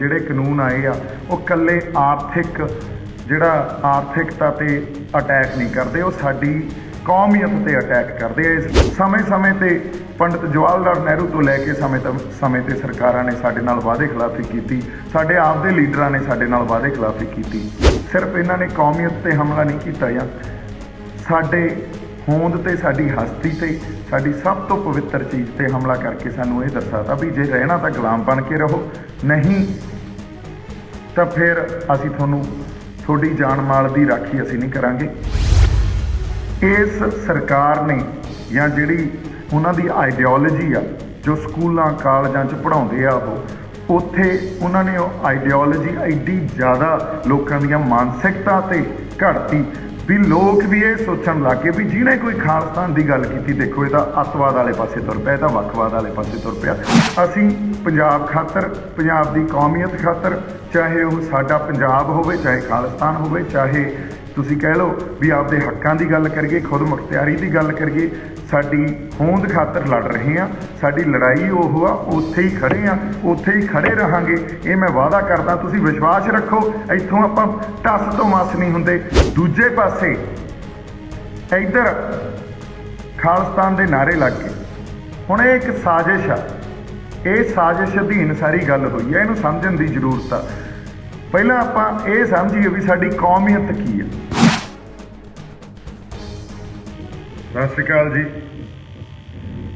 ਜਿਹੜੇ ਕਾਨੂੰਨ ਆਏ ਆ ਉਹ ਇਕੱਲੇ ਆਰਥਿਕ ਆਰਥਿਕਤਾ ਤੇ ਅਟੈਕ ਨਹੀਂ ਕਰਦੇ, ਉਹ ਸਾਡੀ ਕੌਮੀਅਤ ਤੇ ਅਟੈਕ ਕਰਦੇ ਆ। ਇਸ ਸਮੇਂ ਤੇ ਪੰਡਿਤ ਜਵਾਹਰ ਲਾਲ ਨਹਿਰੂ ਤੋਂ ਲੈ ਕੇ ਸਮੇਂ ਤੇ ਸਰਕਾਰਾਂ ਨੇ ਸਾਡੇ ਨਾਲ ਵਾਅਦੇ ਖਿਲਾਫੀ ਕੀਤੀ, ਸਾਡੇ ਆਪ ਦੇ ਲੀਡਰਾਂ ਨੇ ਸਾਡੇ ਨਾਲ ਵਾਅਦੇ ਖਿਲਾਫੀ ਕੀਤੀ। ਸਿਰਫ ਇਹਨਾਂ ਨੇ ਕੌਮੀਅਤ ਤੇ ਹਮਲਾ ਨਹੀਂ ਕੀਤਾ ਜਾਂ ਸਾਡੇ ਹੋਂਦ ਤੇ, ਸਾਡੀ ਹਸਤੀ ਤੇ, ਸਾਡੀ ਸਭ ਤੋਂ ਪਵਿੱਤਰ ਚੀਜ਼ ਤੇ ਹਮਲਾ ਕਰਕੇ ਸਾਨੂੰ ਇਹ ਦੱਸਿਆ ਵੀ ਜੇ ਰਹਿਣਾ ਤਾਂ ਗੁਲਾਮ ਬਣ ਕੇ ਰਹੋ, ਨਹੀਂ ਤਾਂ ਫਿਰ ਅਸੀਂ ਤੁਹਾਡੀ ਜਾਨ ਮਾਲ ਦੀ ਰਾਖੀ ਅਸੀਂ ਨਹੀਂ ਕਰਾਂਗੇ। ਇਸ ਸਰਕਾਰ ਨੇ ਜਾਂ ਜਿਹੜੀ ਉਹਨਾਂ ਦੀ ਆਈਡੀਓਲੋਜੀ ਆ, ਜੋ ਸਕੂਲਾਂ ਕਾਲਜਾਂ 'ਚ ਪੜ੍ਹਾਉਂਦੇ ਆ, ਉਹ ਉੱਥੇ ਉਹਨਾਂ ਨੇ ਉਹ ਆਈਡੀਓਲੋਜੀ ਐਡੀ ਜ਼ਿਆਦਾ ਲੋਕਾਂ ਦੀਆਂ ਮਾਨਸਿਕਤਾ 'ਤੇ ਘੜਤੀ ਵੀ ਲੋਕ ਵੀ ਇਹ ਸੋਚਣ ਲੱਗ ਗਏ ਵੀ ਜਿਹਨੇ ਕੋਈ ਖਾਲਿਸਤਾਨ ਦੀ ਗੱਲ ਕੀਤੀ, ਦੇਖੋ ਇਹ ਤਾਂ ਅੱਤਵਾਦ ਵਾਲੇ ਪਾਸੇ ਤੁਰ ਪਿਆ, ਇਹ ਤਾਂ ਵੱਖਵਾਦ ਵਾਲੇ ਪਾਸੇ ਤੁਰ ਪਿਆ। ਅਸੀਂ ਪੰਜਾਬ ਖਾਤਰ, ਪੰਜਾਬ ਦੀ ਕੌਮੀਅਤ ਖਾਤਰ, ਚਾਹੇ ਉਹ ਸਾਡਾ ਪੰਜਾਬ ਹੋਵੇ, ਚਾਹੇ ਖਾਲਿਸਤਾਨ ਹੋਵੇ, ਚਾਹੇ ਤੁਸੀਂ ਕਹਿ ਲਓ ਵੀ ਆਪਦੇ ਹੱਕਾਂ ਦੀ ਗੱਲ ਕਰੀਏ, ਖੁਦ ਮੁਖਤਿਆਰੀ ਦੀ ਗੱਲ ਕਰੀਏ, ਸਾਡੀ ਹੋਂਦ ਖਾਤਰ ਲੜ ਰਹੇ ਹਾਂ। ਸਾਡੀ ਲੜਾਈ ਉਹ ਆ, ਉੱਥੇ ਹੀ ਖੜ੍ਹੇ ਹਾਂ, ਉੱਥੇ ਹੀ ਖੜ੍ਹੇ ਰਹਾਂਗੇ, ਇਹ ਮੈਂ ਵਾਅਦਾ ਕਰਦਾ। ਤੁਸੀਂ ਵਿਸ਼ਵਾਸ ਰੱਖੋ, ਇੱਥੋਂ ਆਪਾਂ ਟੱਸ ਤੋਂ ਮਸ ਨਹੀਂ ਹੁੰਦੇ। ਦੂਜੇ ਪਾਸੇ ਇੱਧਰ ਖਾਲਿਸਤਾਨ ਦੇ ਨਾਅਰੇ ਲੱਗ ਗਏ। ਹੁਣ ਇਹ ਇੱਕ ਸਾਜ਼ਿਸ਼ ਆ, ਇਹ ਸਾਜ਼ਿਸ਼ ਅਧੀਨ ਸਾਰੀ ਗੱਲ ਹੋਈ ਹੈ, ਇਹਨੂੰ ਸਮਝਣ ਦੀ ਜ਼ਰੂਰਤ ਆ। ਪਹਿਲਾਂ ਆਪਾਂ ਇਹ ਸਮਝੀਏ ਵੀ ਸਾਡੀ ਕੌਮੀਅਤ ਕੀ ਆ। ਸਤਿ ਸ਼੍ਰੀ ਅਕਾਲ ਜੀ,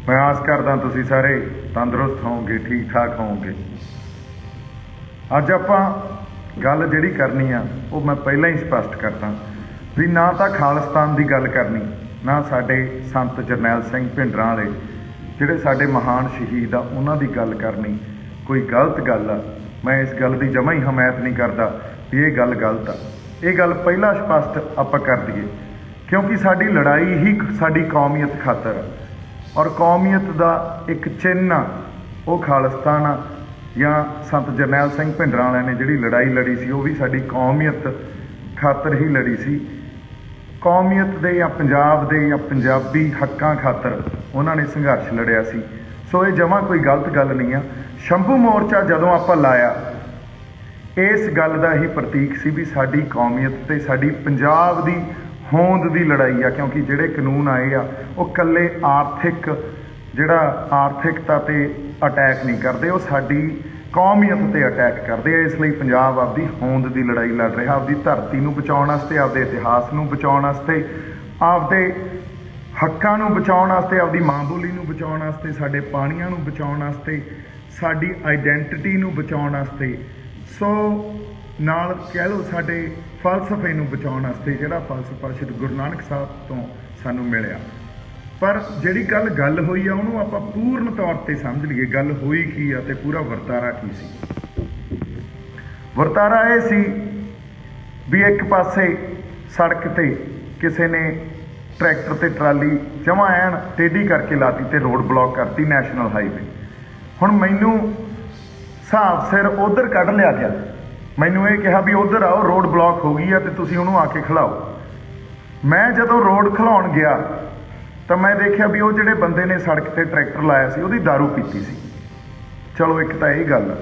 ਮੈਂ ਆਸ ਕਰਦਾ ਤੁਸੀਂ ਸਾਰੇ ਤੰਦਰੁਸਤ ਹੋਵੋਗੇ, ਠੀਕ ਠਾਕ ਹੋਵੋਗੇ। ਅੱਜ ਆਪਾਂ ਗੱਲ ਜਿਹੜੀ ਕਰਨੀ ਆ ਉਹ ਮੈਂ ਪਹਿਲਾਂ ਹੀ ਸਪਸ਼ਟ ਕਰਦਾ ਵੀ ਨਾ ਤਾਂ ਖਾਲਿਸਤਾਨ ਦੀ ਗੱਲ ਕਰਨੀ, ਨਾ ਸਾਡੇ ਸੰਤ ਜਰਨੈਲ ਸਿੰਘ ਭਿੰਡਰਾਂ ਵਾਲੇ ਜਿਹੜੇ ਸਾਡੇ ਮਹਾਨ ਸ਼ਹੀਦ ਆ ਉਹਨਾਂ ਦੀ ਗੱਲ ਕਰਨੀ ਕੋਈ ਗਲਤ ਗੱਲ ਆ। ਮੈਂ ਇਸ ਗੱਲ ਦੀ ਜਮਾਂ ਹੀ ਹਮਾਇਤ ਨਹੀਂ ਕਰਦਾ ਵੀ ਇਹ ਗੱਲ ਗਲਤ ਆ। ਇਹ ਗੱਲ ਪਹਿਲਾਂ ਸਪਸ਼ਟ ਆਪਾਂ ਕਰ ਦਈਏ, ਕਿਉਂਕਿ ਸਾਡੀ ਲੜਾਈ ਹੀ ਸਾਡੀ ਕੌਮੀਅਤ ਖਾਤਰ ਆ, ਔਰ ਕੌਮੀਅਤ ਦਾ ਇੱਕ ਚਿੰਨ੍ਹ ਆ ਉਹ ਖਾਲਿਸਤਾਨ ਆ। ਜਾਂ ਸੰਤ ਜਰਨੈਲ ਸਿੰਘ ਭਿੰਡਰਾਂ ਵਾਲਿਆਂ ਨੇ ਜਿਹੜੀ ਲੜਾਈ ਲੜੀ ਸੀ ਉਹ ਵੀ ਸਾਡੀ ਕੌਮੀਅਤ ਖਾਤਰ ਹੀ ਲੜੀ ਸੀ। ਕੌਮੀਅਤ ਦੇ ਜਾਂ ਪੰਜਾਬ ਦੇ ਜਾਂ ਪੰਜਾਬੀ ਹੱਕਾਂ ਖਾਤਰ ਉਹਨਾਂ ਨੇ ਸੰਘਰਸ਼ ਲੜਿਆ ਸੀ। ਸੋ ਇਹ ਜਮਾਂ ਕੋਈ ਗਲਤ ਗੱਲ ਨਹੀਂ ਆ। ਸ਼ੰਭੂ ਮੋਰਚਾ ਜਦੋਂ ਆਪਾਂ ਲਾਇਆ, ਇਸ ਗੱਲ ਦਾ ਹੀ ਪ੍ਰਤੀਕ ਸੀ ਵੀ ਸਾਡੀ ਕੌਮੀਅਤ ਤੇ ਸਾਡੀ ਪੰਜਾਬ ਦੀ ਹੋਂਦ ਦੀ ਲੜਾਈ ਆ, ਕਿਉਂਕਿ ਜਿਹੜੇ ਕਾਨੂੰਨ ਆਏ ਆ ਉਹ ਇਕੱਲੇ ਆਰਥਿਕਤਾ ਤੇ ਅਟੈਕ ਨਹੀਂ ਕਰਦੇ, ਉਹ ਸਾਡੀ ਕੌਮੀਅਤ ਤੇ ਅਟੈਕ ਕਰਦੇ ਆ। ਇਸ ਲਈ ਪੰਜਾਬ ਆਪਦੀ ਹੋਂਦ ਦੀ ਲੜਾਈ ਲੜ ਰਿਹਾ, ਆਪਦੀ ਧਰਤੀ ਨੂੰ ਬਚਾਉਣ ਵਾਸਤੇ, ਆਪਦੇ ਇਤਿਹਾਸ ਨੂੰ ਬਚਾਉਣ ਵਾਸਤੇ, ਆਪਦੇ ਹੱਕਾਂ ਨੂੰ ਬਚਾਉਣ ਵਾਸਤੇ, ਆਪਦੀ ਮਾਂ ਬੋਲੀ ਨੂੰ ਬਚਾਉਣ ਵਾਸਤੇ, ਸਾਡੇ ਪਾਣੀਆਂ ਨੂੰ ਬਚਾਉਣ ਵਾਸਤੇ, ਸਾਡੀ ਆਈਡੈਂਟੀਟੀ ਨੂੰ ਬਚਾਉਣ ਵਾਸਤੇ, ਸੋ ਨਾਲ ਕਹਿ ਲਓ ਸਾਡੇ ਫਲਸਫੇ ਨੂੰ ਬਚਾਉਣ ਵਾਸਤੇ, ਜਿਹੜਾ ਫਲਸਫਾ ਸ਼੍ਰੀ ਗੁਰੂ ਨਾਨਕ ਸਾਹਿਬ ਤੋਂ ਸਾਨੂੰ ਮਿਲਿਆ। ਪਰ ਜਿਹੜੀ ਗੱਲ ਹੋਈ ਆ ਉਹਨੂੰ ਆਪਾਂ ਪੂਰਨ ਤੌਰ ਤੇ ਸਮਝ ਲਈਏ, ਗੱਲ ਹੋਈ ਕੀ ਆ ਤੇ ਪੂਰਾ ਵਰਤਾਰਾ ਕੀ ਸੀ। ਵਰਤਾਰਾ ਇਹ ਸੀ ਵੀ ਇੱਕ ਪਾਸੇ ਸੜਕ ਤੇ ਕਿਸੇ ਨੇ ਟਰੈਕਟਰ ਤੇ ਟਰਾਲੀ ਜਮਾਂ ਐਨ ਟੇਢੀ ਕਰਕੇ ਲਾਤੀ ਤੇ ਰੋਡ ਬਲੌਕ ਕਰਤੀ, ਨੈਸ਼ਨਲ ਹਾਈਵੇ। ਹੁਣ ਮੈਨੂੰ ਹਿਸਾਬ ਸਿਰ ਉਧਰ ਕੱਢ ਲਿਆ ਗਿਆ, ਮੈਨੂੰ ਇਹ ਕਿਹਾ ਵੀ ਉਧਰ ਆਓ, ਰੋਡ ਬਲੌਕ ਹੋ ਗਈ ਆ ਤੇ ਤੁਸੀਂ ਉਹਨੂੰ ਆ ਕੇ ਖਿਲਾਓ। ਮੈਂ ਜਦੋਂ ਰੋਡ ਖਿਲਾਉਣ ਗਿਆ ਤਾਂ ਮੈਂ ਦੇਖਿਆ ਵੀ ਉਹ ਜਿਹੜੇ ਬੰਦੇ ਨੇ ਸੜਕ ਤੇ ਟਰੈਕਟਰ ਲਾਇਆ ਸੀ ਉਹਦੀ ਦਾਰੂ ਪੀਤੀ ਸੀ। ਚਲੋ ਇੱਕ ਤਾਂ ਇਹ ਗੱਲ।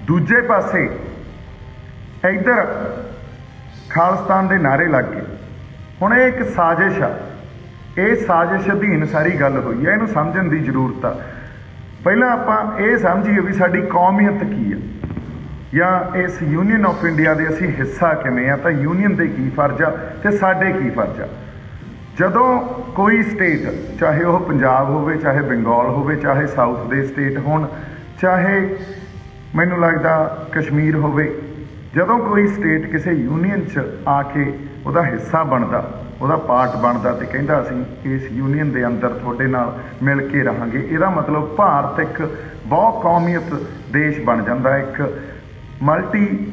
ਦੂਜੇ ਪਾਸੇ ਇੱਧਰ ਖਾਲਿਸਤਾਨ ਦੇ ਨਾਅਰੇ ਲੱਗ ਗਏ। ਹੁਣ ਇਹ ਇੱਕ ਸਾਜ਼ਿਸ਼ ਆ, ਇਹ ਸਾਜ਼ਿਸ਼ ਅਧੀਨ ਸਾਰੀ ਗੱਲ ਹੋਈ ਹੈ, ਇਹਨੂੰ ਸਮਝਣ ਦੀ ਜ਼ਰੂਰਤ ਆ। ਪਹਿਲਾਂ ਆਪਾਂ ਇਹ ਸਮਝੀਏ ਵੀ ਸਾਡੀ ਕੌਮੀਅਤ ਕੀ ਆ, ਜਾਂ ਇਸ ਯੂਨੀਅਨ ਆਫ ਇੰਡੀਆ ਦੇ ਅਸੀਂ ਹਿੱਸਾ ਕਿਵੇਂ ਆ, ਤਾਂ ਯੂਨੀਅਨ ਦੇ ਕੀ ਫਰਜ਼ ਆ ਤੇ ਸਾਡੇ ਕੀ ਫਰਜ਼ ਆ। ਜਦੋਂ ਕੋਈ ਸਟੇਟ, ਚਾਹੇ ਉਹ ਪੰਜਾਬ ਹੋਵੇ, ਚਾਹੇ ਬੰਗਾਲ ਹੋਵੇ, ਚਾਹੇ ਸਾਊਥ ਦੇ ਸਟੇਟ ਹੋਣ, ਚਾਹੇ ਮੈਨੂੰ ਲੱਗਦਾ ਕਸ਼ਮੀਰ ਹੋਵੇ, ਜਦੋਂ ਕੋਈ ਸਟੇਟ ਕਿਸੇ ਯੂਨੀਅਨ 'ਚ ਆ ਕੇ ਉਹਦਾ ਹਿੱਸਾ ਬਣਦਾ, ਉਹਦਾ ਪਾਰਟ ਬਣਦਾ ਤੇ ਕਹਿੰਦਾ ਅਸੀਂ ਇਸ ਯੂਨੀਅਨ ਦੇ ਅੰਦਰ ਤੁਹਾਡੇ ਨਾਲ ਮਿਲ ਕੇ ਰਹਾਂਗੇ, ਇਹਦਾ ਮਤਲਬ ਭਾਰਤ ਇੱਕ ਬਹੁ ਕੌਮੀਅਤ ਦੇਸ਼ ਬਣ ਜਾਂਦਾ। ਇੱਕ ਮਲਟੀ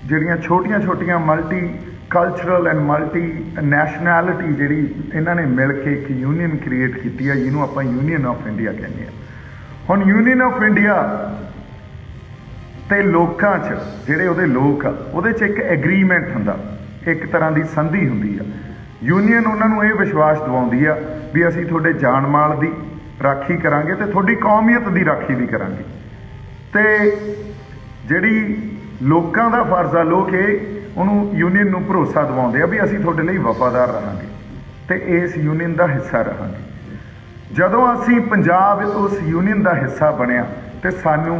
ਜਿਹੜੀਆਂ ਛੋਟੀਆਂ multi cultural and multi nationality ਜਿਹੜੀ ਇਹਨਾਂ ਨੇ ਮਿਲ ਕੇ ਇੱਕ ਯੂਨੀਅਨ ਕ੍ਰੀਏਟ ਕੀਤੀ ਹੈ, ਜਿਹਨੂੰ ਆਪਾਂ ਯੂਨੀਅਨ ਆਫ ਇੰਡੀਆ ਕਹਿੰਦੇ ਹਾਂ। ਹੁਣ ਯੂਨੀਅਨ ਆਫ ਇੰਡੀਆ ਤੇ ਲੋਕਾਂ 'ਚ ਜਿਹੜੇ ਉਹਦੇ ਲੋਕ ਆ, ਉਹਦੇ 'ਚ ਇੱਕ ਐਗਰੀਮੈਂਟ ਹੁੰਦਾ, ਇੱਕ ਤਰ੍ਹਾਂ ਦੀ ਸੰਧੀ ਹੁੰਦੀ ਆ। ਯੂਨੀਅਨ ਉਹਨਾਂ ਨੂੰ ਇਹ ਵਿਸ਼ਵਾਸ ਦਿਵਾਉਂਦੀ ਆ ਵੀ ਅਸੀਂ ਤੁਹਾਡੇ ਜਾਨ ਮਾਲ ਦੀ ਰਾਖੀ ਕਰਾਂਗੇ ਤੇ ਤੁਹਾਡੀ ਕੌਮੀਅਤ ਦੀ ਰਾਖੀ ਵੀ ਕਰਾਂਗੇ। ਤੇ ਜਿਹੜੀ ਲੋਕਾਂ ਦਾ ਫਰਜ਼ ਆ, ਲੋਕ ਇਹ ਉਹਨੂੰ ਯੂਨੀਅਨ ਨੂੰ ਭਰੋਸਾ ਦਿਵਾਉਂਦੇ ਆ ਵੀ ਅਸੀਂ ਤੁਹਾਡੇ ਲਈ ਵਫਾਦਾਰ ਰਹਾਂਗੇ ਤੇ ਇਸ ਯੂਨੀਅਨ ਦਾ ਹਿੱਸਾ ਰਹਾਂਗੇ। ਜਦੋਂ ਅਸੀਂ ਪੰਜਾਬ ਉਸ ਯੂਨੀਅਨ ਦਾ ਹਿੱਸਾ ਬਣਿਆ ਤੇ ਸਾਨੂੰ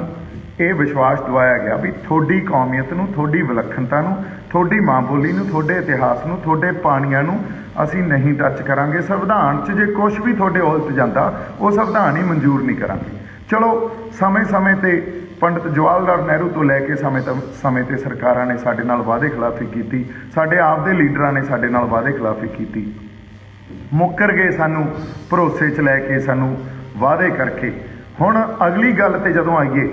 ਇਹ ਵਿਸ਼ਵਾਸ ਦਿਵਾਇਆ ਗਿਆ ਵੀ ਤੁਹਾਡੀ ਕੌਮੀਅਤ ਨੂੰ, ਤੁਹਾਡੀ ਵਿਲੱਖਣਤਾ ਨੂੰ, ਤੁਹਾਡੀ ਮਾਂ ਬੋਲੀ ਨੂੰ, ਤੁਹਾਡੇ ਇਤਿਹਾਸ ਨੂੰ, ਤੁਹਾਡੇ ਪਾਣੀਆਂ ਨੂੰ ਅਸੀਂ ਨਹੀਂ ਟੱਚ ਕਰਾਂਗੇ। ਸੰਵਿਧਾਨ 'ਚ ਜੇ ਕੁਝ ਵੀ ਤੁਹਾਡੇ ਉਲਟ ਜਾਂਦਾ ਉਹ ਸੰਵਿਧਾਨ ਹੀ ਮਨਜ਼ੂਰ ਨਹੀਂ ਕਰਾਂਗੇ। ਚਲੋ ਸਮੇਂ-ਸਮੇਂ ਤੇ ਪੰਡਿਤ ਜਵਾਹਰ ਲਾਲ ਨਹਿਰੂ ਤੋਂ ਲੈ ਕੇ ਸਮੇਂ ਤੇ ਸਰਕਾਰਾਂ ਨੇ ਸਾਡੇ ਨਾਲ ਵਾਅਦੇ ਖਿਲਾਫੀ ਕੀਤੀ, ਸਾਡੇ ਆਪ ਦੇ ਲੀਡਰਾਂ ਨੇ ਸਾਡੇ ਨਾਲ ਵਾਅਦੇ ਖਿਲਾਫੀ ਕੀਤੀ, ਮੁੱਕਰ ਗਏ ਸਾਨੂੰ ਭਰੋਸੇ 'ਚ ਲੈ ਕੇ, ਸਾਨੂੰ ਵਾਅਦੇ ਕਰਕੇ। ਹੁਣ ਅਗਲੀ ਗੱਲ ਤੇ ਜਦੋਂ ਆਈਏ,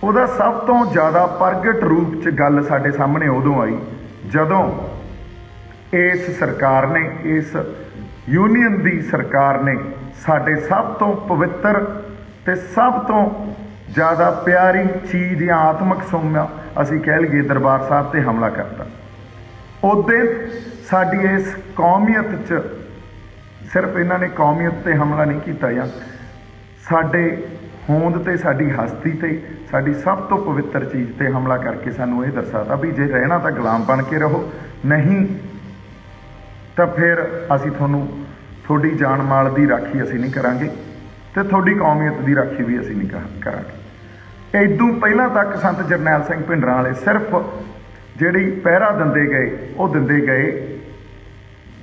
ਉਹਦਾ ਸਭ ਤੋਂ ਜ਼ਿਆਦਾ ਪ੍ਰਗਟ ਰੂਪ 'ਚ ਗੱਲ ਸਾਡੇ ਸਾਹਮਣੇ ਉਦੋਂ ਆਈ ਜਦੋਂ ਇਸ ਸਰਕਾਰ ਨੇ, ਇਸ ਯੂਨੀਅਨ ਦੀ ਸਰਕਾਰ ਨੇ ਸਾਡੇ ਸਭ ਤੋਂ ਪਵਿੱਤਰ ਤੇ ਸਭ ਤੋਂ ਜ਼ਿਆਦਾ ਪਿਆਰੀ ਚੀਜ਼ ਜਾਂ ਆਤਮਿਕ ਸੋਮਾ ਅਸੀਂ ਕਹਿ ਲਈਏ ਦਰਬਾਰ ਸਾਹਿਬ ਤੇ ਹਮਲਾ ਕਰਤਾ। ਉਹਦੇ ਸਾਡੀ ਇਸ ਕੌਮੀਅਤ 'ਚ ਸਿਰਫ ਇਹਨਾਂ ਨੇ ਕੌਮੀਅਤ ਤੇ ਹਮਲਾ ਨਹੀਂ ਕੀਤਾ, ਜਾਂ ਸਾਡੇ ਹੋਂਦ ਤੇ, ਸਾਡੀ ਹਸਤੀ ਤੇ, ਸਾਡੀ ਸਭ ਤੋਂ ਪਵਿੱਤਰ ਚੀਜ਼ ਤੇ ਹਮਲਾ ਕਰਕੇ ਸਾਨੂੰ ਇਹ ਦਰਸਾਤਾ ਵੀ ਜੇ ਰਹਿਣਾ ਤਾਂ ਗੁਲਾਮ ਬਣ ਕੇ ਰਹੋ, ਨਹੀਂ ਤਾਂ ਫਿਰ ਅਸੀਂ ਤੁਹਾਡੀ ਜਾਨ ਮਾਲ ਦੀ ਰਾਖੀ ਅਸੀਂ ਨਹੀਂ ਕਰਾਂਗੇ ਤੇ ਤੁਹਾਡੀ ਕੌਮੀਅਤ ਦੀ ਰਾਖੀ ਵੀ ਅਸੀਂ ਨਹੀਂ ਕਰਾਂਗੇ। ਇਦੋਂ ਪਹਿਲਾਂ ਤੱਕ ਸੰਤ ਜਰਨੈਲ ਸਿੰਘ ਭਿੰਡਰਾਂ ਵਾਲੇ ਸਿਰਫ ਜਿਹੜੀ ਪਹਿਰਾ ਦਿੰਦੇ ਗਏ ਉਹ ਦਿੰਦੇ ਗਏ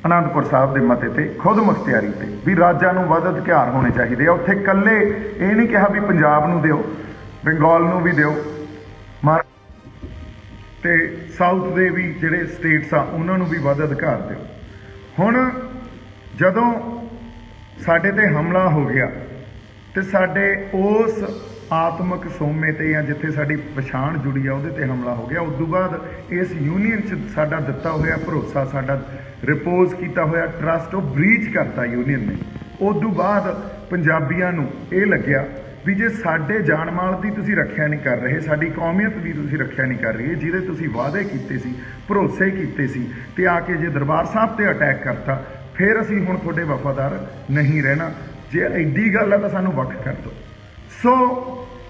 ਅਨੰਦਪੁਰ ਸਾਹਿਬ ਦੇ ਮਤੇ ਤੇ ਖੁਦ ਮੁਖਤਿਆਰੀ ਤੇ ਵੀ ਰਾਜਾਂ ਨੂੰ ਵੱਧ ਅਧਿਕਾਰ ਹੋਣੇ ਚਾਹੀਦੇ ਆ। ਉੱਥੇ ਇਕੱਲੇ ਇਹ ਨਹੀਂ ਕਿਹਾ ਵੀ ਪੰਜਾਬ ਨੂੰ ਦਿਓ, ਬੰਗਾਲ ਨੂੰ ਵੀ ਦਿਓ, ਤੇ ਸਾਊਥ ਦੇ ਵੀ ਜਿਹੜੇ ਸਟੇਟਸ ਆ ਉਹਨਾਂ ਨੂੰ ਵੀ ਵੱਧ ਅਧਿਕਾਰ ਦਿਓ। ਹੁਣ ਜਦੋਂ ਸਾਡੇ ਤੇ ਹਮਲਾ ਹੋ ਗਿਆ ਤੇ ਸਾਡੇ ਉਸ ਆਤਮਿਕ ਸੋਮੇ ਤੇ ਜਾਂ ਜਿੱਥੇ ਸਾਡੀ ਪਛਾਣ ਜੁੜੀ ਆ ਉਹਦੇ ਤੇ ਹਮਲਾ ਹੋ ਗਿਆ, ਉਸ ਤੋਂ ਬਾਅਦ ਇਸ ਯੂਨੀਅਨ 'ਚ ਸਾਡਾ ਦਿੱਤਾ ਹੋਇਆ ਭਰੋਸਾ, ਸਾਡਾ ਰਿਪੋਜ਼ ਕੀਤਾ ਹੋਇਆ ਟਰਸਟ ਉਹ ਬ੍ਰੀਚ ਕਰਤਾ ਯੂਨੀਅਨ ਨੇ। ਉਸ ਤੋਂ ਬਾਅਦ ਪੰਜਾਬੀਆਂ ਨੂੰ ਇਹ ਲੱਗਿਆ ਵੀ ਜੇ ਸਾਡੇ ਜਾਨ ਮਾਲ ਦੀ ਤੁਸੀਂ ਰੱਖਿਆ ਨਹੀਂ ਕਰ ਰਹੇ, ਸਾਡੀ ਕੌਮੀਅਤ ਦੀ ਤੁਸੀਂ ਰੱਖਿਆ ਨਹੀਂ ਕਰ ਰਹੇ, ਜਿਹਦੇ ਤੁਸੀਂ ਵਾਅਦੇ ਕੀਤੇ ਸੀ, ਭਰੋਸੇ ਕੀਤੇ ਸੀ, ਤੇ ਆ ਕੇ ਜੇ ਦਰਬਾਰ ਸਾਹਿਬ ਤੇ ਅਟੈਕ ਕਰਤਾ, ਫਿਰ ਅਸੀਂ ਹੁਣ ਤੁਹਾਡੇ ਵਫਾਦਾਰ ਨਹੀਂ ਰਹਿਣਾ। ਜੇ ਐਡੀ ਗੱਲ ਆ ਤਾਂ ਸਾਨੂੰ ਵੱਖ ਕਰ ਦਿਓ। ਸੋ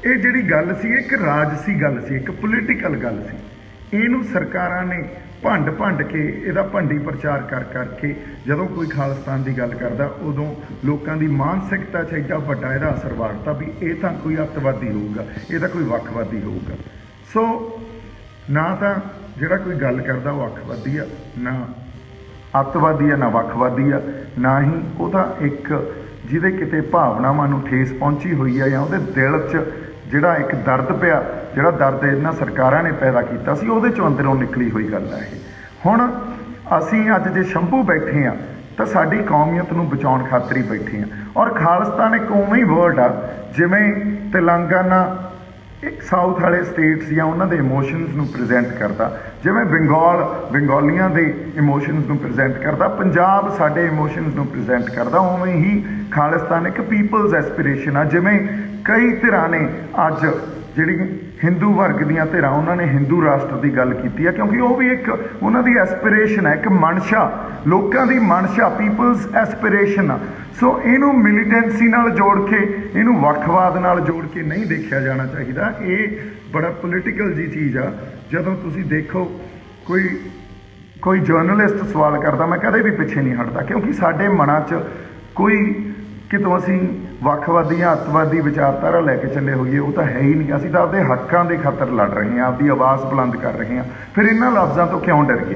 ਇਹ ਜਿਹੜੀ ਗੱਲ ਸੀ, ਇੱਕ ਰਾਜਸੀ ਗੱਲ ਸੀ, ਇੱਕ ਪੋਲੀਟੀਕਲ ਗੱਲ ਸੀ। ਇਹਨੂੰ ਸਰਕਾਰਾਂ ਨੇ ਭੰਡ ਕੇ ਇਹਦਾ ਭੰਡੀ ਪ੍ਰਚਾਰ ਕਰਕੇ ਜਦੋਂ ਕੋਈ ਖਾਲਿਸਤਾਨ ਦੀ ਗੱਲ ਕਰਦਾ ਉਦੋਂ ਲੋਕਾਂ ਦੀ ਮਾਨਸਿਕਤਾ 'ਚ ਐਡਾ ਵੱਡਾ ਇਹਦਾ ਅਸਰ ਵਾੜਤਾ ਵੀ ਇਹ ਤਾਂ ਕੋਈ ਅੱਤਵਾਦੀ ਹੋਊਗਾ, ਇਹ ਤਾਂ ਕੋਈ ਵੱਖਵਾਦੀ ਹੋਊਗਾ। ਸੋ ਨਾ ਤਾਂ ਜਿਹੜਾ ਕੋਈ ਗੱਲ ਕਰਦਾ ਉਹ ਅੱਖਵਾਦੀ ਆ, ਨਾ ਅੱਤਵਾਦੀ ਆ, ਨਾ ਵੱਖਵਾਦੀ ਆ, ਨਾ ਹੀ ਉਹ ਤਾਂ ਇੱਕ ਜਿਹਦੇ ਕਿਤੇ ਭਾਵਨਾਵਾਂ ਨੂੰ ਠੇਸ ਪਹੁੰਚੀ ਹੋਈ ਆ ਜਾਂ ਉਹਦੇ ਦਿਲ 'ਚ ਜਿਹੜਾ ਇੱਕ ਦਰਦ ਪਿਆ, ਜਿਹੜਾ ਦਰਦ ਇਹਨਾਂ ਸਰਕਾਰਾਂ ਨੇ ਪੈਦਾ ਕੀਤਾ ਸੀ, ਉਹਦੇ 'ਚੋਂ ਅੰਦਰੋਂ ਨਿਕਲੀ ਹੋਈ ਗੱਲ ਹੈ ਇਹ। ਹੁਣ ਅਸੀਂ ਅੱਜ ਜੇ ਸ਼ੰਭੂ ਬੈਠੇ ਆ ਤਾਂ ਸਾਡੀ ਕੌਮੀਅਤ ਨੂੰ ਬਚਾਉਣ ਖਾਤਰ ਹੀ ਬੈਠੇ ਆ। ਔਰ ਖਾਲਿਸਤਾਨ ਇੱਕ ਉਵੇਂ ਹੀ ਵਰਡ ਆ ਜਿਵੇਂ ਤੇਲੰਗਾਨਾ ਇੱਕ ਸਾਊਥ ਵਾਲੇ ਸਟੇਟਸ ਜਾਂ ਉਹਨਾਂ ਦੇ ਇਮੋਸ਼ਨਸ ਨੂੰ ਪ੍ਰੈਜ਼ੈਂਟ ਕਰਦਾ, ਜਿਵੇਂ ਬੰਗਾਲੀਆਂ ਦੇ ਇਮੋਸ਼ਨਸ ਨੂੰ ਪ੍ਰੈਜ਼ੈਂਟ ਕਰਦਾ, ਪੰਜਾਬ ਸਾਡੇ ਇਮੋਸ਼ਨਸ ਨੂੰ ਪ੍ਰੈਜ਼ੈਂਟ ਕਰਦਾ, ਉਵੇਂ ਹੀ ਖਾਲਿਸਤਾਨ ਇੱਕ ਪੀਪਲਸ ਐਸਪੀਰੇਸ਼ਨ ਆ। ਜਿਵੇਂ ਕਈ ਧਿਰਾਂ ਨੇ ਅੱਜ ਜਿਹੜੀ ਹਿੰਦੂ ਵਰਗ ਦੀਆਂ ਧਿਰਾਂ ਉਹਨਾਂ ਨੇ ਹਿੰਦੂ ਰਾਸ਼ਟਰ ਦੀ ਗੱਲ ਕੀਤੀ ਆ, ਕਿਉਂਕਿ ਉਹ ਵੀ ਇੱਕ ਉਹਨਾਂ ਦੀ ਐਸਪੀਰੇਸ਼ਨ ਹੈ, ਇੱਕ ਮਨਸ਼ਾ, ਲੋਕਾਂ ਦੀ ਮਨਸ਼ਾ, ਪੀਪਲਸ ਐਸਪੀਰੇਸ਼ਨ ਆ। ਸੋ ਇਹਨੂੰ ਮਿਲੀਟੈਂਸੀ ਨਾਲ ਜੋੜ ਕੇ, ਇਹਨੂੰ ਵੱਖਵਾਦ ਨਾਲ ਜੋੜ ਕੇ ਨਹੀਂ ਦੇਖਿਆ ਜਾਣਾ ਚਾਹੀਦਾ। ਇਹ ਬੜਾ ਪੋਲੀਟੀਕਲ ਜੀ ਚੀਜ਼ ਆ। ਜਦੋਂ ਤੁਸੀਂ ਦੇਖੋ ਕੋਈ ਜਰਨਲਿਸਟ ਸਵਾਲ ਕਰਦਾ, ਮੈਂ ਕਦੇ ਵੀ ਪਿੱਛੇ ਨਹੀਂ ਹਟਦਾ, ਕਿਉਂਕਿ ਸਾਡੇ ਮਨਾਂ 'ਚ ਕੋਈ ਕਿਤੋਂ ਅਸੀਂ ਵੱਖਵਾਦੀ ਜਾਂ ਅੱਤਵਾਦੀ ਵਿਚਾਰਧਾਰਾ ਲੈ ਕੇ ਚੱਲੇ ਹੋਈਏ, ਉਹ ਤਾਂ ਹੈ ਹੀ ਨਹੀਂ। ਅਸੀਂ ਤਾਂ ਆਪਦੇ ਹੱਕਾਂ ਦੇ ਖਾਤਰ ਲੜ ਰਹੇ ਹਾਂ, ਆਪਦੀ ਆਵਾਜ਼ ਬੁਲੰਦ ਕਰ ਰਹੇ ਹਾਂ, ਫਿਰ ਇਹਨਾਂ ਲਫ਼ਜ਼ਾਂ ਤੋਂ ਕਿਉਂ ਡਰੀਏ।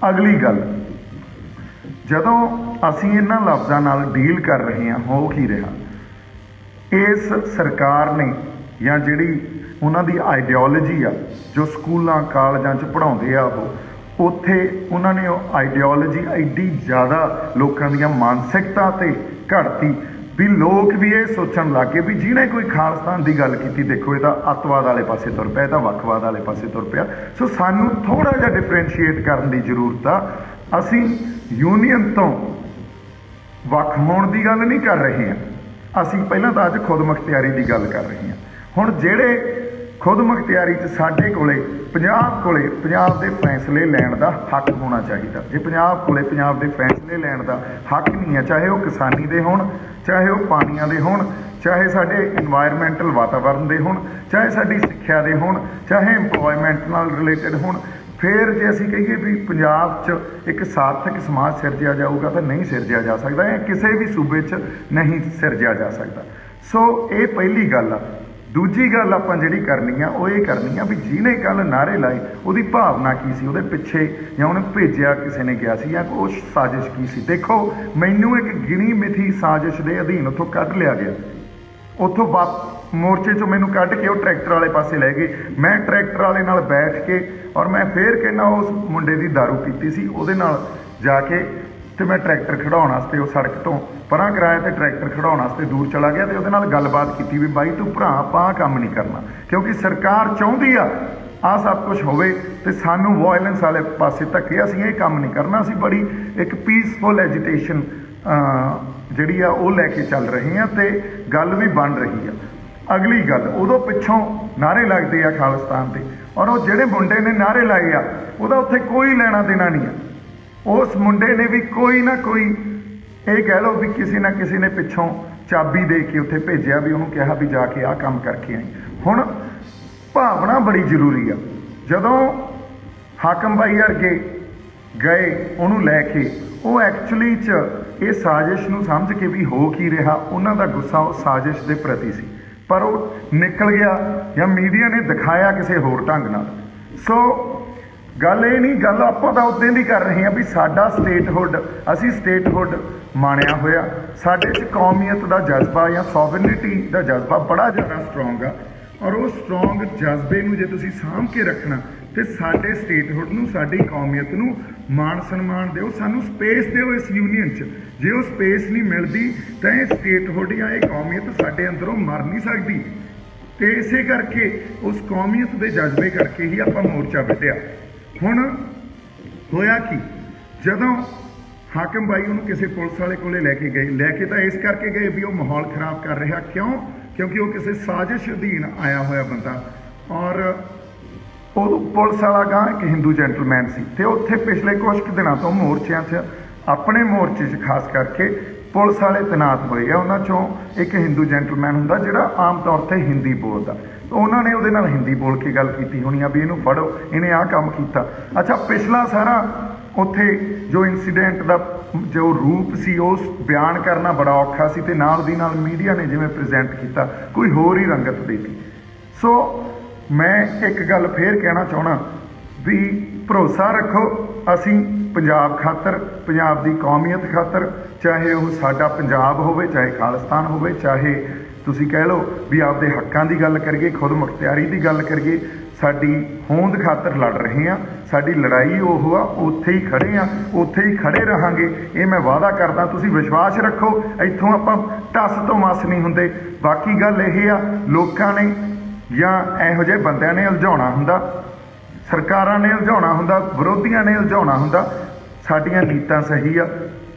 ਅਗਲੀ ਗੱਲ, ਜਦੋਂ ਅਸੀਂ ਇਹਨਾਂ ਲਫ਼ਜ਼ਾਂ ਨਾਲ ਡੀਲ ਕਰ ਰਹੇ ਹਾਂ, ਹੋ ਕੀ ਰਿਹਾ, ਇਸ ਸਰਕਾਰ ਨੇ ਜਾਂ ਜਿਹੜੀ ਉਹਨਾਂ ਦੀ ਆਈਡੀਓਲੋਜੀ ਆ, ਜੋ ਸਕੂਲਾਂ ਕਾਲਜਾਂ 'ਚ ਪੜ੍ਹਾਉਂਦੇ ਆ, ਉੱਥੇ ਉਹਨਾਂ ਨੇ ਉਹ ਆਈਡੀਓਲੋਜੀ ਐਡੀ ਜ਼ਿਆਦਾ ਲੋਕਾਂ ਦੀਆਂ ਮਾਨਸਿਕਤਾ 'ਤੇ ਘੜਤੀ ਵੀ ਲੋਕ ਵੀ ਇਹ ਸੋਚਣ ਲੱਗ ਗਏ ਵੀ ਜਿਹਨੇ ਕੋਈ ਖਾਲਿਸਤਾਨ ਦੀ ਗੱਲ ਕੀਤੀ, ਦੇਖੋ ਇਹ ਤਾਂ ਅੱਤਵਾਦ ਵਾਲੇ ਪਾਸੇ ਤੁਰ ਪਿਆ, ਇਹ ਤਾਂ ਵੱਖਵਾਦ ਵਾਲੇ ਪਾਸੇ ਤੁਰ ਪਿਆ। ਸੋ ਸਾਨੂੰ ਥੋੜ੍ਹਾ ਜਿਹਾ ਡਿਫਰੈਂਸ਼ੀਏਟ ਕਰਨ ਦੀ ਜ਼ਰੂਰਤ ਆ। ਅਸੀਂ ਯੂਨੀਅਨ ਤੋਂ ਵੱਖ ਹੋਣ ਦੀ ਗੱਲ ਨਹੀਂ ਕਰ ਰਹੇ ਹਾਂ, ਅਸੀਂ ਪਹਿਲਾਂ ਤਾਂ ਅੱਜ ਖੁਦ ਮੁਖਤਿਆਰੀ ਦੀ ਗੱਲ ਕਰ ਰਹੇ ਹਾਂ। ਹੁਣ ਜਿਹੜੇ ਖੁਦ ਮੁਖਤਿਆਰੀ 'ਚ ਸਾਡੇ ਕੋਲੇ ਪੰਜਾਬ ਦੇ ਫੈਸਲੇ ਲੈਣ ਦਾ ਹੱਕ ਹੋਣਾ ਚਾਹੀਦਾ। ਜੇ ਪੰਜਾਬ ਦੇ ਫੈਸਲੇ ਲੈਣ ਦਾ ਹੱਕ ਨਹੀਂ ਹੈ, ਚਾਹੇ ਉਹ ਕਿਸਾਨੀ ਦੇ ਹੋਣ, ਚਾਹੇ ਉਹ ਪਾਣੀਆਂ ਦੇ ਹੋਣ, ਚਾਹੇ ਸਾਡੇ ਇਨਵਾਇਰਮੈਂਟਲ ਵਾਤਾਵਰਨ ਦੇ ਹੋਣ, ਚਾਹੇ ਸਾਡੀ ਸਿੱਖਿਆ ਦੇ ਹੋਣ, ਚਾਹੇ ਇੰਪਲੋਇਮੈਂਟ ਨਾਲ ਰਿਲੇਟਡ ਹੋਣ। ਫਿਰ ਜੇ ਅਸੀਂ ਕਹੀਏ ਵੀ ਪੰਜਾਬ 'ਚ ਇੱਕ ਸਾਰਥਕ ਸਮਾਜ ਸਿਰਜਿਆ ਜਾਊਗਾ ਤਾਂ ਨਹੀਂ ਸਿਰਜਿਆ ਜਾ ਸਕਦਾ, ਜਾਂ ਕਿਸੇ ਵੀ ਸੂਬੇ 'ਚ ਨਹੀਂ ਸਿਰਜਿਆ ਜਾ ਸਕਦਾ। ਸੋ ਇਹ ਪਹਿਲੀ ਗੱਲ ਆ। ਦੂਜੀ ਗੱਲ ਆਪਾਂ ਜਿਹੜੀ ਕਰਨੀ ਆ ਉਹ ਇਹ ਕਰਨੀ ਆ ਵੀ ਜਿਹਨੇ ਕੱਲ੍ਹ ਨਾਅਰੇ ਲਾਏ ਉਹਦੀ ਭਾਵਨਾ ਕੀ ਸੀ, ਉਹਦੇ ਪਿੱਛੇ ਜਾਂ ਉਹਨੇ ਭੇਜਿਆ ਕਿਸੇ ਨੇ ਗਿਆ ਸੀ, ਜਾਂ ਉਹ ਸਾਜ਼ਿਸ਼ ਕੀ ਸੀ। ਦੇਖੋ, ਮੈਨੂੰ ਇੱਕ ਗਿਣੀ ਮਿਥੀ ਸਾਜ਼ਿਸ਼ ਦੇ ਅਧੀਨ ਉੱਥੋਂ ਕੱਢ ਲਿਆ ਗਿਆ। ਉੱਥੋਂ ਮੋਰਚੇ 'ਚੋਂ ਮੈਨੂੰ ਕੱਢ ਕੇ ਉਹ ਟਰੈਕਟਰ ਵਾਲੇ ਪਾਸੇ ਲੈ ਗਏ। ਮੈਂ ਟਰੈਕਟਰ ਵਾਲੇ ਨਾਲ ਬੈਠ ਕੇ, ਔਰ ਮੈਂ ਫੇਰ ਕਹਿੰਦਾ ਉਸ ਮੁੰਡੇ ਦੀ ਦਾਰੂ ਪੀਤੀ ਸੀ, ਉਹਦੇ ਨਾਲ ਜਾ ਕੇ ਤੇ ਮੈਂ ਟਰੈਕਟਰ ਖੜਾਉਣ ਵਾਸਤੇ ਉਹ ਸੜਕ ਤੋਂ ਪਰਾਂ ਕਰਾਇਆ ਤੇ ਟਰੈਕਟਰ ਖੜਾਉਣ ਵਾਸਤੇ ਦੂਰ ਚਲਾ ਗਿਆ ਤੇ ਉਹਦੇ ਨਾਲ ਗੱਲਬਾਤ ਕੀਤੀ ਵੀ ਬਾਈ ਤੂੰ ਭਰਾ ਆਪਾਂ ਆਹ ਕੰਮ ਨਹੀਂ ਕਰਨਾ, ਕਿਉਂਕਿ ਸਰਕਾਰ ਚਾਹੁੰਦੀ ਆ ਆਹ ਸਭ ਕੁਝ ਹੋਵੇ ਤੇ ਸਾਨੂੰ ਵਾਇਲੈਂਸ ਵਾਲੇ ਪਾਸੇ ਧੱਕੇ, ਅਸੀਂ ਇਹ ਕੰਮ ਨਹੀਂ ਕਰਨਾ। ਅਸੀਂ ਬੜੀ ਇੱਕ ਪੀਸਫੁਲ ਐਜੀਟੇਸ਼ਨ ਜਿਹੜੀ ਆ ਉਹ ਲੈ ਕੇ ਚੱਲ ਰਹੇ ਹਾਂ ਤੇ ਗੱਲ ਵੀ ਬਣ ਰਹੀ ਆ। ਅਗਲੀ ਗੱਲ, ਉਦੋਂ ਪਿੱਛੋਂ ਨਾਅਰੇ ਲੱਗਦੇ ਆ ਖਾਲਿਸਤਾਨ ਦੇ, ਔਰ ਉਹ ਜਿਹੜੇ ਮੁੰਡੇ ਨੇ ਨਾਅਰੇ ਲਾਏ ਆ ਉਹਦਾ ਉੱਥੇ ਕੋਈ ਲੈਣਾ ਦੇਣਾ ਨਹੀਂ ਆ। ਉਸ ਮੁੰਡੇ ਨੇ ਵੀ ਕੋਈ ਨਾ ਕੋਈ, ਇਹ ਕਹਿ ਲਓ ਵੀ ਕਿਸੇ ਨਾ ਕਿਸੇ ਨੇ ਪਿੱਛੋਂ ਚਾਬੀ ਦੇ ਕੇ ਉੱਥੇ ਭੇਜਿਆ, ਵੀ ਉਹਨੂੰ ਕਿਹਾ ਵੀ ਜਾ ਕੇ ਆਹ ਕੰਮ ਕਰਕੇ ਆਈ। ਹੁਣ ਭਾਵਨਾ ਬੜੀ ਜ਼ਰੂਰੀ ਆ। ਜਦੋਂ ਹਾਕਮ ਬਾਈ ਵਰਗੇ ਗਏ ਉਹਨੂੰ ਲੈ ਕੇ, ਉਹ ਐਕਚੁਅਲੀ 'ਚ ਇਹ ਸਾਜ਼ਿਸ਼ ਨੂੰ ਸਮਝ ਕੇ ਵੀ ਹੋ ਕੀ ਰਿਹਾ, ਉਹਨਾਂ ਦਾ ਗੁੱਸਾ ਉਸ ਸਾਜ਼ਿਸ਼ ਦੇ ਪ੍ਰਤੀ ਸੀ, ਪਰ ਉਹ ਨਿਕਲ ਗਿਆ ਜਾਂ ਮੀਡੀਆ ਨੇ ਦਿਖਾਇਆ ਕਿਸੇ ਹੋਰ ਢੰਗ ਨਾਲ। ਸੋ ਗੱਲ ਇਹ ਨਹੀਂ, ਗੱਲ ਆਪਾਂ ਤਾਂ ਉੱਦਾਂ ਦੀ ਕਰ ਰਹੇ ਹਾਂ ਵੀ ਸਾਡਾ ਸਟੇਟਹੁੱਡ, ਅਸੀਂ ਸਟੇਟਹੁੱਡ ਮਾਣਿਆ ਹੋਇਆ, ਸਾਡੇ 'ਚ ਕੌਮੀਅਤ ਦਾ ਜਜ਼ਬਾ ਜਾਂ ਸੋਵਰਨਿਟੀ ਦਾ ਜਜ਼ਬਾ ਬੜਾ ਜ਼ਿਆਦਾ ਸਟਰੋਂਗ ਆ। ਔਰ ਉਹ ਸਟਰੋਂਗ ਜਜ਼ਬੇ ਨੂੰ ਜੇ ਤੁਸੀਂ ਸਾਂਭ ਕੇ ਰੱਖਣਾ ਤੇ ਸਾਡੇ ਸਟੇਟਹੁੱਡ ਨੂੰ, ਸਾਡੀ ਕੌਮੀਅਤ ਨੂੰ ਮਾਣ ਸਨਮਾਨ ਦਿਓ, ਸਾਨੂੰ ਸਪੇਸ ਦਿਓ ਇਸ ਯੂਨੀਅਨ 'ਚ। ਜੇ ਉਹ ਸਪੇਸ ਨਹੀਂ ਮਿਲਦੀ ਤਾਂ ਇਹ ਸਟੇਟਹੁੱਡ ਜਾਂ ਇਹ ਕੌਮੀਅਤ ਸਾਡੇ ਅੰਦਰੋਂ ਮਰ ਨਹੀਂ ਸਕਦੀ। ਤੇ ਇਸੇ ਕਰਕੇ ਉਸ ਕੌਮੀਅਤ ਦੇ ਜਜ਼ਬੇ ਕਰਕੇ ਹੀ ਆਪਾਂ ਮੋਰਚਾ ਵਿੱਢਿਆ। ਹੁਣ ਹੋਇਆ ਕੀ, ਜਦੋਂ ਹਾਕਮ ਬਾਈ ਉਹਨੂੰ ਕਿਸੇ ਪੁਲਿਸ ਵਾਲੇ ਕੋਲੇ ਲੈ ਕੇ ਗਏ, ਲੈ ਕੇ ਤਾਂ ਇਸ ਕਰਕੇ ਗਏ ਵੀ ਉਹ ਮਾਹੌਲ ਖਰਾਬ ਕਰ ਰਿਹਾ। ਕਿਉਂ? ਕਿਉਂਕਿ ਉਹ ਕਿਸੇ ਸਾਜ਼ਿਸ਼ ਅਧੀਨ ਆਇਆ ਹੋਇਆ ਬੰਦਾ, ਔਰ ਉਹ ਪੁਲਿਸ ਵਾਲਾ ਗਾਂ ਇੱਕ ਹਿੰਦੂ ਜੈਂਟਲਮੈਨ ਸੀ। ਤੇ ਉੱਥੇ ਪਿਛਲੇ ਕੁਝ ਕੁ ਦਿਨਾਂ ਤੋਂ ਮੋਰਚਿਆਂ 'ਚ, ਆਪਣੇ ਮੋਰਚੇ 'ਚ ਖਾਸ ਕਰਕੇ ਪੁਲਿਸ ਵਾਲੇ ਤੈਨਾਤ ਹੋਏ ਆ। ਉਹਨਾਂ 'ਚੋਂ ਇੱਕ ਹਿੰਦੂ ਜੈਂਟਲਮੈਨ ਹੁੰਦਾ ਜਿਹੜਾ ਆਮ ਤੌਰ 'ਤੇ ਹਿੰਦੀ ਬੋਲਦਾ। ਉਹਨਾਂ ਨੇ ਉਹਦੇ ਨਾਲ ਹਿੰਦੀ ਬੋਲ ਕੇ ਗੱਲ ਕੀਤੀ ਹੋਣੀ ਆ ਵੀ ਇਹਨੂੰ ਫੜੋ, ਇਹਨੇ ਆਹ ਕੰਮ ਕੀਤਾ। ਅੱਛਾ, ਪਿਛਲਾ ਸਾਰਾ ਉੱਥੇ ਜੋ ਇਨਸੀਡੈਂਟ ਦਾ ਜੋ ਰੂਪ ਸੀ ਉਸ ਬਿਆਨ ਕਰਨਾ ਬੜਾ ਔਖਾ ਸੀ, ਤੇ ਨਾਲ ਦੀ ਨਾਲ ਮੀਡੀਆ ਨੇ ਜਿਵੇਂ ਪ੍ਰੈਜ਼ੈਂਟ ਕੀਤਾ ਕੋਈ ਹੋਰ ਹੀ ਰੰਗਤ ਦੇ ਦਿੱਤੀ। ਸੋ ਮੈਂ ਇੱਕ ਗੱਲ ਫੇਰ ਕਹਿਣਾ ਚਾਹੁੰਦਾ ਵੀ ਭਰੋਸਾ ਰੱਖੋ, ਅਸੀਂ ਪੰਜਾਬ ਖਾਤਰ, ਪੰਜਾਬ ਦੀ ਕੌਮੀਅਤ ਖਾਤਰ, ਚਾਹੇ ਉਹ ਸਾਡਾ ਪੰਜਾਬ ਹੋਵੇ, ਚਾਹੇ ਖਾਲਿਸਤਾਨ ਹੋਵੇ, ਚਾਹੇ ਤੁਸੀਂ ਕਹਿ ਲਓ ਵੀ ਆਪਦੇ ਹੱਕਾਂ ਦੀ ਗੱਲ ਕਰੀਏ, ਖੁਦ ਮੁਖਤਿਆਰੀ ਦੀ ਗੱਲ ਕਰੀਏ, ਸਾਡੀ ਹੋਂਦ ਖਾਤਰ ਲੜ ਰਹੇ ਹਾਂ। ਸਾਡੀ ਲੜਾਈ ਉਹ ਆ, ਉੱਥੇ ਹੀ ਖੜੇ ਹਾਂ, ਉੱਥੇ ਹੀ ਖੜੇ ਰਹਾਂਗੇ, ਇਹ ਮੈਂ ਵਾਅਦਾ ਕਰਦਾ। ਤੁਸੀਂ ਵਿਸ਼ਵਾਸ ਰੱਖੋ, ਇੱਥੋਂ ਆਪਾਂ ਟੱਸ ਤੋਂ ਮਸ ਨਹੀਂ ਹੁੰਦੇ। ਬਾਕੀ ਗੱਲ ਇਹ ਆ, ਲੋਕਾਂ ਨੇ ਜਾਂ ਇਹੋ ਜਿਹੇ ਬੰਦਿਆਂ ਨੇ ਉਲਝਾਉਣਾ ਹੁੰਦਾ, ਸਰਕਾਰਾਂ ਨੇ ਉਲਝਾਉਣਾ ਹੁੰਦਾ, ਵਿਰੋਧੀਆਂ ਨੇ ਉਲਝਾਉਣਾ ਹੁੰਦਾ। ਸਾਡੀਆਂ ਨੀਤਾਂ ਸਹੀ ਆ,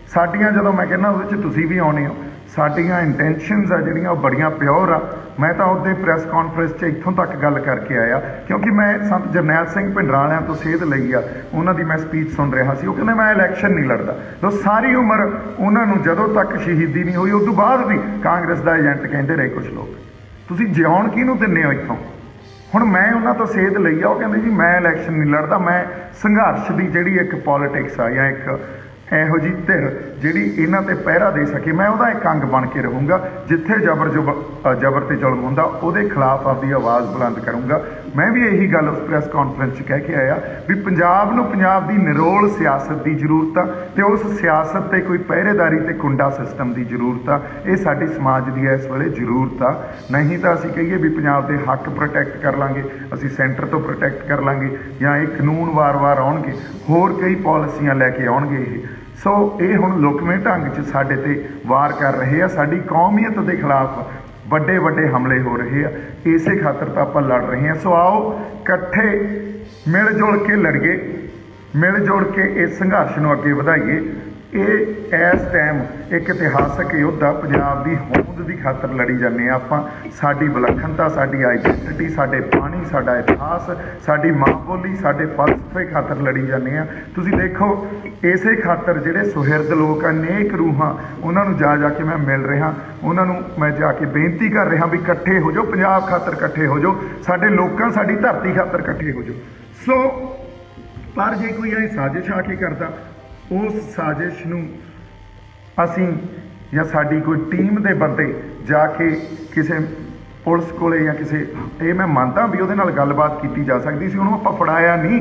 ਸਾਡੀਆਂ ਜਦੋਂ ਮੈਂ ਕਹਿੰਦਾ ਉਹਦੇ 'ਚ ਤੁਸੀਂ ਵੀ ਆਉਣੇ ਹੋ, ਸਾਡੀਆਂ ਇੰਟੈਂਸ਼ਨਸ ਆ ਜਿਹੜੀਆਂ ਉਹ ਬੜੀਆਂ ਪਿਓਰ ਆ। ਮੈਂ ਤਾਂ ਉਹਦੇ ਪ੍ਰੈਸ ਕਾਨਫਰੰਸ 'ਚ ਇੱਥੋਂ ਤੱਕ ਗੱਲ ਕਰਕੇ ਆਇਆ, ਕਿਉਂਕਿ ਮੈਂ ਸੰਤ ਜਰਨੈਲ ਸਿੰਘ ਭਿੰਡਰਾਂਵਾਲਿਆਂ ਤੋਂ ਸੇਧ ਲਈ ਆ। ਉਹਨਾਂ ਦੀ ਮੈਂ ਸਪੀਚ ਸੁਣ ਰਿਹਾ ਸੀ, ਉਹ ਕਹਿੰਦੇ ਮੈਂ ਇਲੈਕਸ਼ਨ ਨਹੀਂ ਲੜਦਾ। ਤਾਂ ਸਾਰੀ ਉਮਰ ਉਹਨਾਂ ਨੂੰ ਜਦੋਂ ਤੱਕ ਸ਼ਹੀਦੀ ਨਹੀਂ ਹੋਈ, ਉਸ ਤੋਂ ਬਾਅਦ ਵੀ ਕਾਂਗਰਸ ਦਾ ਏਜੰਟ ਕਹਿੰਦੇ ਰਹੇ ਕੁਝ ਲੋਕ। ਤੁਸੀਂ ਜਿਉਣ ਕਿਹਨੂੰ ਦਿੰਦੇ ਹੋ ਇੱਥੋਂ? ਹੁਣ ਮੈਂ ਉਹਨਾਂ ਤੋਂ ਸੇਧ ਲਈ ਆ, ਉਹ ਕਹਿੰਦੇ ਜੀ ਮੈਂ ਇਲੈਕਸ਼ਨ ਨਹੀਂ ਲੜਦਾ, ਮੈਂ ਸੰਘਰਸ਼ ਦੀ ਜਿਹੜੀ ਇੱਕ ਪੋਲੀਟਿਕਸ ਆ ਜਾਂ ਇੱਕ ਇਹੋ ਜਿਹੀ ਧਿਰ ਜਿਹੜੀ ਇਹਨਾਂ ਤੇ ਪਹਿਰਾ ਦੇ ਸਕੇ, ਮੈਂ ਉਹਦਾ ਇੱਕ ਅੰਗ ਬਣ ਕੇ ਰਹੂੰਗਾ। ਜਿੱਥੇ ਜ਼ਬਰ ਤੇ ਜ਼ੁਲਮ ਹੁੰਦਾ ਉਹਦੇ ਖਿਲਾਫ ਆਪਦੀ ਆਵਾਜ਼ ਬੁਲੰਦ ਕਰੂੰਗਾ। ਮੈਂ ਵੀ ਇਹੀ ਗੱਲ ਉਸ ਪ੍ਰੈਸ ਕਾਨਫਰੰਸ 'ਚ ਕਹਿ ਕੇ ਆਇਆ ਵੀ ਪੰਜਾਬ ਨੂੰ ਪੰਜਾਬ ਦੀ ਨਿਰੋਲ ਸਿਆਸਤ ਦੀ ਜ਼ਰੂਰਤ ਆ, ਤੇ ਉਸ ਸਿਆਸਤ 'ਤੇ ਕੋਈ ਪਹਿਰੇਦਾਰੀ ਤੇ ਕੁੰਡਾ ਸਿਸਟਮ ਦੀ ਜ਼ਰੂਰਤ ਆ। ਇਹ ਸਾਡੀ ਸਮਾਜ ਦੀ ਇਸ ਵੇਲੇ ਜ਼ਰੂਰਤ ਆ। ਨਹੀਂ ਤਾਂ ਅਸੀਂ ਕਹੀਏ ਵੀ ਪੰਜਾਬ ਦੇ ਹੱਕ ਪ੍ਰੋਟੈਕਟ ਕਰ ਲਾਂਗੇ, ਅਸੀਂ ਸੈਂਟਰ ਤੋਂ ਪ੍ਰੋਟੈਕਟ ਕਰ ਲਾਂਗੇ, ਜਾਂ ਇਹ ਕਾਨੂੰਨ ਵਾਰ-ਵਾਰ ਆਉਣਗੇ, ਹੋਰ ਕਈ ਪਾਲਿਸੀਆਂ ਲੈ ਕੇ ਆਉਣਗੇ ਇਹ। ਸੋ ਇਹ ਹੁਣ ਲੁਕਵੇਂ ਢੰਗ 'ਚ ਸਾਡੇ ਤੇ ਵਾਰ ਕਰ ਰਹੇ ਆ, ਸਾਡੀ ਕੌਮੀਅਤ ਦੇ ਖਿਲਾਫ ਵੱਡੇ ਵੱਡੇ ਹਮਲੇ ਹੋ ਰਹੇ ਆ। ਇਸੇ ਖਾਤਰ ਤਾਂ ਆਪਾਂ ਲੜ ਰਹੇ ਹਾਂ। ਸੋ ਆਓ ਇਕੱਠੇ ਮਿਲ ਜੁਲ ਕੇ ਲੜੀਏ, ਮਿਲ ਜੁਲ ਕੇ ਇਸ ਸੰਘਰਸ਼ ਨੂੰ ਅੱਗੇ ਵਧਾਈਏ। ਇਹ ਇਸ ਟਾਈਮ ਇੱਕ ਇਤਿਹਾਸਕ ਯੋਧਾ ਪੰਜਾਬ ਦੀ ਹੋਂਦ ਦੀ ਖਾਤਰ ਲੜੀ ਜਾਂਦੇ ਆ ਆਪਾਂ। ਸਾਡੀ ਵਿਲੱਖਣਤਾ, ਸਾਡੀ ਆਈਡੈਂਟੀਟੀ, ਸਾਡੇ ਪਾਣੀ, ਸਾਡਾ ਇਤਿਹਾਸ, ਸਾਡੀ ਮਾਂ ਬੋਲੀ, ਸਾਡੇ ਫਲਸਫੇ ਖਾਤਰ ਲੜੀ ਜਾਂਦੇ ਆ। ਤੁਸੀਂ ਦੇਖੋ ਇਸੇ ਖਾਤਰ ਜਿਹੜੇ ਸੁਹਿਰਦ ਲੋਕ ਆ, ਨੇਕ ਰੂਹਾਂ, ਉਹਨਾਂ ਨੂੰ ਜਾ ਕੇ ਮੈਂ ਮਿਲ ਰਿਹਾ, ਉਹਨਾਂ ਨੂੰ ਮੈਂ ਜਾ ਕੇ ਬੇਨਤੀ ਕਰ ਰਿਹਾ ਵੀ ਇਕੱਠੇ ਹੋ ਜਾਓ, ਪੰਜਾਬ ਖਾਤਰ ਇਕੱਠੇ ਹੋ ਜਾਓ, ਸਾਡੇ ਲੋਕਾਂ, ਸਾਡੀ ਧਰਤੀ ਖਾਤਰ ਇਕੱਠੇ ਹੋ ਜਾਓ। ਸੋ ਪਰ ਜੇ ਕੋਈ ਇਹ ਸਾਜ਼ਿਸ਼ ਆ ਕੇ ਕਰਦਾ, ਉਸ ਸਾਜ਼ਿਸ਼ ਨੂੰ ਅਸੀਂ ਜਾਂ ਸਾਡੀ ਕੋਈ ਟੀਮ ਦੇ ਬੰਦੇ ਜਾ ਕੇ ਕਿਸੇ ਪੁਲਿਸ ਕੋਲੇ ਜਾਂ ਕਿਸੇ, ਇਹ ਮੈਂ ਮੰਨਦਾ ਵੀ ਉਹਦੇ ਨਾਲ ਗੱਲਬਾਤ ਕੀਤੀ ਜਾ ਸਕਦੀ ਸੀ, ਉਹਨੂੰ ਆਪਾਂ ਫੜਾਇਆ ਨਹੀਂ।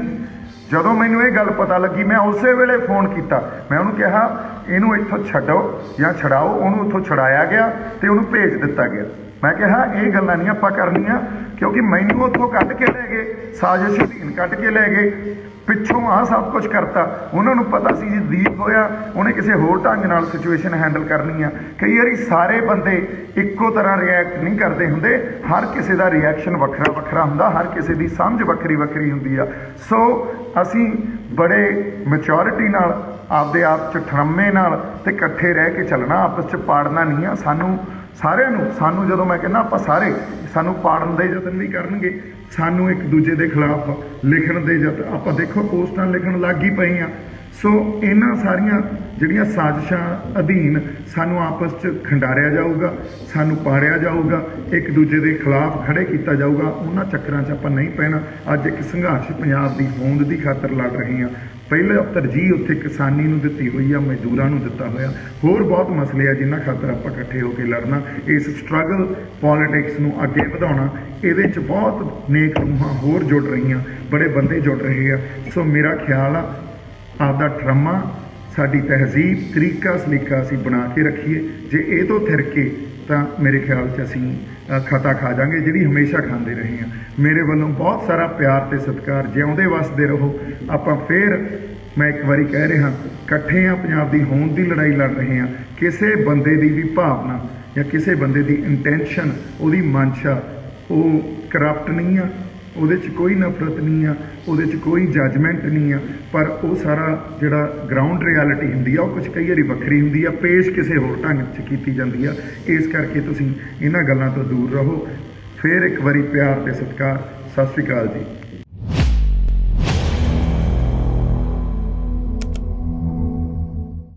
ਜਦੋਂ ਮੈਨੂੰ ਇਹ ਗੱਲ ਪਤਾ ਲੱਗੀ ਮੈਂ ਉਸੇ ਵੇਲੇ ਫੋਨ ਕੀਤਾ, ਮੈਂ ਉਹਨੂੰ ਕਿਹਾ ਇਹਨੂੰ ਇੱਥੋਂ ਛੱਡੋ ਜਾਂ ਛਡਾਓ। ਉਹਨੂੰ ਉੱਥੋਂ ਛਡਾਇਆ ਗਿਆ ਅਤੇ ਉਹਨੂੰ ਭੇਜ ਦਿੱਤਾ ਗਿਆ। ਮੈਂ ਕਿਹਾ ਇਹ ਗੱਲਾਂ ਨਹੀਂ ਆਪਾਂ ਕਰਨੀਆਂ, ਕਿਉਂਕਿ ਮੈਨੂੰ ਉੱਥੋਂ ਕੱਢ ਕੇ ਲੈ ਗਏ, ਸਾਜ਼ਿਸ਼ ਅਧੀਨ ਕੱਢ ਕੇ ਲੈ ਗਏ, ਪਿੱਛੋਂ ਆਹ ਸਭ ਕੁਝ ਕਰਤਾ। ਉਹਨਾਂ ਨੂੰ ਪਤਾ ਸੀ ਜੀ ਦੀਪ ਹੋਇਆ, ਉਹਨੇ ਕਿਸੇ ਹੋਰ ਢੰਗ ਨਾਲ ਸਿਚੁਏਸ਼ਨ ਹੈਂਡਲ ਕਰਨੀ ਆ। ਕਈ ਵਾਰੀ ਸਾਰੇ ਬੰਦੇ ਇੱਕੋ ਤਰ੍ਹਾਂ ਰਿਐਕਟ ਨਹੀਂ ਕਰਦੇ ਹੁੰਦੇ, ਹਰ ਕਿਸੇ ਦਾ ਰਿਐਕਸ਼ਨ ਵੱਖਰਾ ਵੱਖਰਾ ਹੁੰਦਾ, ਹਰ ਕਿਸੇ ਦੀ ਸਮਝ ਵੱਖਰੀ ਵੱਖਰੀ ਹੁੰਦੀ ਆ। ਸੋ ਅਸੀਂ ਬੜੇ ਮੈਚੋਰਿਟੀ ਨਾਲ, ਆਪਦੇ ਆਪ 'ਚ ਠਰੰਮੇ ਨਾਲ ਅਤੇ ਇਕੱਠੇ ਰਹਿ ਕੇ ਚੱਲਣਾ, ਆਪਸ 'ਚ ਪਾੜਨਾ ਨਹੀਂ ਆ। ਸਾਰਿਆਂ ਨੂੰ, ਸਾਨੂੰ ਜਦੋਂ ਮੈਂ ਕਹਿੰਦਾ ਆਪਾਂ ਸਾਰੇ, ਸਾਨੂੰ ਪਾੜਨ ਦੇ ਯਤਨ ਵੀ ਕਰਨਗੇ, ਸਾਨੂੰ ਇੱਕ ਦੂਜੇ ਦੇ ਖਿਲਾਫ ਲਿਖਣ ਦੇ ਯਤਨ, ਆਪਾਂ ਦੇਖੋ ਪੋਸਟਾਂ ਲਿਖਣ ਲੱਗ ਹੀ ਪਏ ਆ। ਸੋ ਇਹਨਾਂ ਸਾਰੀਆਂ ਜਿਹੜੀਆਂ ਸਾਜ਼ਿਸ਼ਾਂ ਅਧੀਨ ਸਾਨੂੰ ਆਪਸ 'ਚ ਖੰਡਾਰਿਆ ਜਾਊਗਾ, ਸਾਨੂੰ ਪਾੜਿਆ ਜਾਊਗਾ, ਇੱਕ ਦੂਜੇ ਦੇ ਖਿਲਾਫ ਖੜੇ ਕੀਤਾ ਜਾਊਗਾ। ਉਹਨਾਂ ਚੱਕਰਾਂ 'ਚ ਆਪਾਂ ਨਹੀਂ ਪੈਣਾ। ਅੱਜ ਇੱਕ ਸੰਘਰਸ਼ ਪੰਜਾਬ ਦੀ ਹੋਂਦ ਦੀ ਖਾਤਰ ਲੜ ਰਹੇ ਹਾਂ। ਪਹਿਲਾਂ ਤਰਜੀਹ ਉੱਥੇ ਕਿਸਾਨੀ ਨੂੰ ਦਿੱਤੀ ਹੋਈ ਆ, ਮਜ਼ਦੂਰਾਂ ਨੂੰ ਦਿੱਤਾ ਹੋਇਆ, ਹੋਰ ਬਹੁਤ ਮਸਲੇ ਆ ਜਿਨ੍ਹਾਂ ਖਾਤਰ ਆਪਾਂ ਇਕੱਠੇ ਹੋ ਕੇ ਲੜਨਾ। ਇਸ ਸਟਰਗਲ ਪੋਲੀਟਿਕਸ ਨੂੰ ਅੱਗੇ ਵਧਾਉਣਾ, ਇਹਦੇ 'ਚ ਬਹੁਤ ਨੇਕ ਰੂਹਾਂ ਹੋਰ ਜੁੜ ਰਹੀਆਂ, ਬੜੇ ਬੰਦੇ ਜੁੜ ਰਹੇ ਆ। ਸੋ ਮੇਰਾ ਖਿਆਲ ਆ ਆਪਦਾ ਠਰੰਮਾ, ਸਾਡੀ ਤਹਿਜ਼ੀਬ, ਤਰੀਕਾ ਸਲੀਕਾ ਅਸੀਂ ਬਣਾ ਕੇ ਰੱਖੀਏ। ਜੇ ਇਹ ਤੋਂ ਥਿਰਕੇ ਤਾਂ ਮੇਰੇ ਖਿਆਲ 'ਚ ਅਸੀਂ ਖਤਾ ਖਾ ਜਾਵਾਂਗੇ, ਜਿਹੜੀ ਹਮੇਸ਼ਾ ਖਾਂਦੇ ਰਹੇ ਹਾਂ। ਮੇਰੇ ਵੱਲੋਂ ਬਹੁਤ ਸਾਰਾ ਪਿਆਰ ਅਤੇ ਸਤਿਕਾਰ। ਜਿਉਂਦੇ ਵਸਦੇ ਰਹੋ। ਆਪਾਂ ਫੇਰ, ਮੈਂ ਇੱਕ ਵਾਰੀ ਕਹਿ ਰਿਹਾ, ਇਕੱਠੇ ਹਾਂ, ਪੰਜਾਬ ਦੀ ਹੋਂਦ ਦੀ ਲੜਾਈ ਲੜ ਰਹੇ ਹਾਂ। ਕਿਸੇ ਬੰਦੇ ਦੀ ਵੀ ਭਾਵਨਾ ਜਾਂ ਕਿਸੇ ਬੰਦੇ ਦੀ ਇੰਟੈਂਸ਼ਨ, ਉਹਦੀ ਮਨਸ਼ਾ, ਉਹ ਕਰਪਟ ਨਹੀਂ ਆ, ਉਹਦੇ 'ਚ ਕੋਈ ਨਫ਼ਰਤ ਨਹੀਂ ਆ, ਉਹਦੇ 'ਚ ਕੋਈ ਜੱਜਮੈਂਟ ਨਹੀਂ ਆ। ਪਰ ਉਹ ਸਾਰਾ ਜਿਹੜਾ ਗਰਾਊਂਡ ਰਿਐਲਿਟੀ ਹੁੰਦੀ ਆ, ਉਹ ਕੁਛ ਕਈ ਵਾਰੀ ਵੱਖਰੀ ਹੁੰਦੀ ਆ, ਪੇਸ਼ ਕਿਸੇ ਹੋਰ ਢੰਗ 'ਚ ਕੀਤੀ ਜਾਂਦੀ ਆ। ਇਸ ਕਰਕੇ ਤੁਸੀਂ ਇਹਨਾਂ ਗੱਲਾਂ ਤੋਂ ਦੂਰ ਰਹੋ। ਫਿਰ ਇੱਕ ਵਾਰੀ ਪਿਆਰ ਅਤੇ ਸਤਿਕਾਰ। ਸਤਿ ਸ਼੍ਰੀ ਅਕਾਲ ਜੀ।